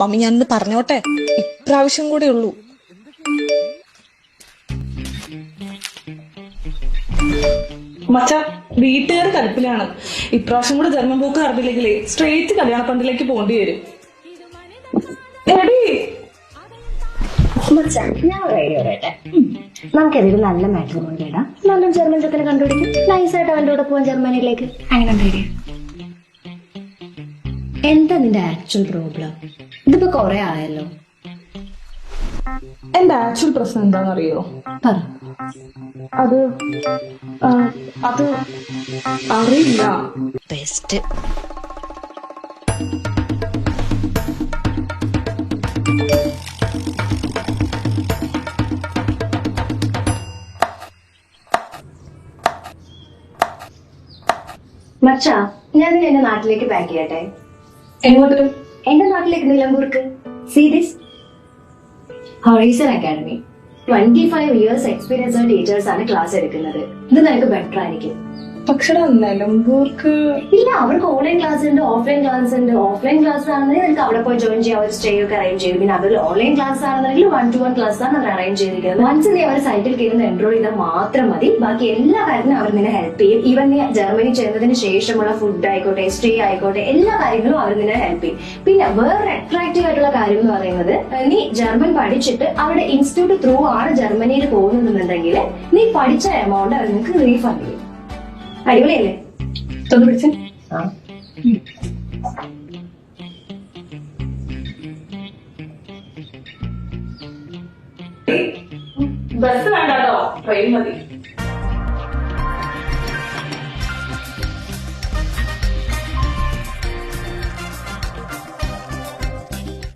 Mummy ഞാനൊന്ന് പറഞ്ഞോട്ടെ, ഇപ്രാവശ്യം കൂടെ ഉള്ളൂ. മച്ച വീട്ടുകാർ കടുപ്പിലാണ്. ഇപ്രാവശ്യം കൂടെ ജർമ്മൻ പോക്ക് നടന്നില്ലെങ്കിലേ സ്ട്രേറ്റ് കല്യാണ പന്തലേക്ക് പോകേണ്ടി വരും. എടി ഞാൻ ഒരു ഐഡിയ പറയട്ടെ. നമുക്കതൊരു നല്ല മാട്രിമോണി ഇടാം. നല്ല ജർമ്മൻ ചെക്കനെ കണ്ടുപിടിക്കും. നൈസായിട്ട് അവന്റെ കൂടെ പോവാൻ ജർമ്മനിയിലേക്ക്. അങ്ങനെ ഐഡിയ. എന്താ നിന്റെ ആക്ച്വൽ പ്രോബ്ലം? ഇതിപ്പോ കൊറേ ആയല്ലോ. എന്റെ ആക്ച്വൽ പ്രശ്നം എന്താണെന്നറിയോ? പറ. അത് അറിയില്ല. ബെസ്റ്റ്. മച്ചാ, ഞാൻ എന്റെ നാട്ടിലേക്ക് പാക്ക് ചെയ്യട്ടെ. എങ്ങോട്ട്? എന്റെ നാട്ടിലേക്ക്, നിലമ്പൂർക്ക്. Series horizon academy 25 years experience teachers ആണ് ക്ലാസ് എടുക്കുന്നത്. ഇത് നിനക്ക് ബെറ്റർ ആയിരിക്കും. പക്ഷെ നിലമ്പൂർക്ക് ഇല്ല, അവർക്ക് ഓൺലൈൻ ക്ലാസ് ഉണ്ട്, ഓഫ്ലൈൻ ക്ലാസ് ഉണ്ട്. ഓഫ്ലൈൻ ക്ലാസ് ആണെന്നുണ്ടെങ്കിൽ നിങ്ങൾക്ക് അവിടെ പോയി ജോയിൻ ചെയ്യാൻ, അവർ സ്റ്റേ ഒക്കെ അറേഞ്ച് ചെയ്യും. പിന്നെ അതിൽ ഓൺലൈൻ ക്ലാസ് ആണെന്നുണ്ടെങ്കിൽ 1-to-1 ക്ലാസ് ആണ് അവർ അറേഞ്ച് ചെയ്തിരിക്കുന്നത്. വൺസ് നീ അവർ സൈറ്റിൽ കയറുന്ന എൻറോൾ ചെയ്താൽ മാത്രം മതി. ബാക്കി എല്ലാ കാര്യത്തിനും അവർ നിന്നെ ഹെൽപ്പ് ചെയ്യും. ഈവൻ നീ ജർമ്മനി ചെയ്യുന്നതിന് ശേഷമുള്ള ഫുഡ് ആയിക്കോട്ടെ, സ്റ്റേ ആയിക്കോട്ടെ, എല്ലാ കാര്യങ്ങളും അവർ നിന്നെ ഹെൽപ്പ് ചെയ്യും. പിന്നെ വേറെ അട്രാക്റ്റീവ് ആയിട്ടുള്ള കാര്യം എന്ന് പറയുന്നത്, നീ ജർമ്മൻ പഠിച്ചിട്ട് അവിടെ ഇൻസ്റ്റിറ്റ്യൂട്ട് ത്രൂ ആണ് ജർമ്മനിയിൽ പോകുന്നുണ്ടെങ്കിൽ നീ പഠിച്ച എമൗണ്ട് അവർ നിനക്ക് റീഫണ്ട് ചെയ്യും. അടിപൊളിയല്ലേ? തൊന്ന് പിടിച്ചേ. ബസ് വേണ്ടോ, ട്രെയിൻ മതി.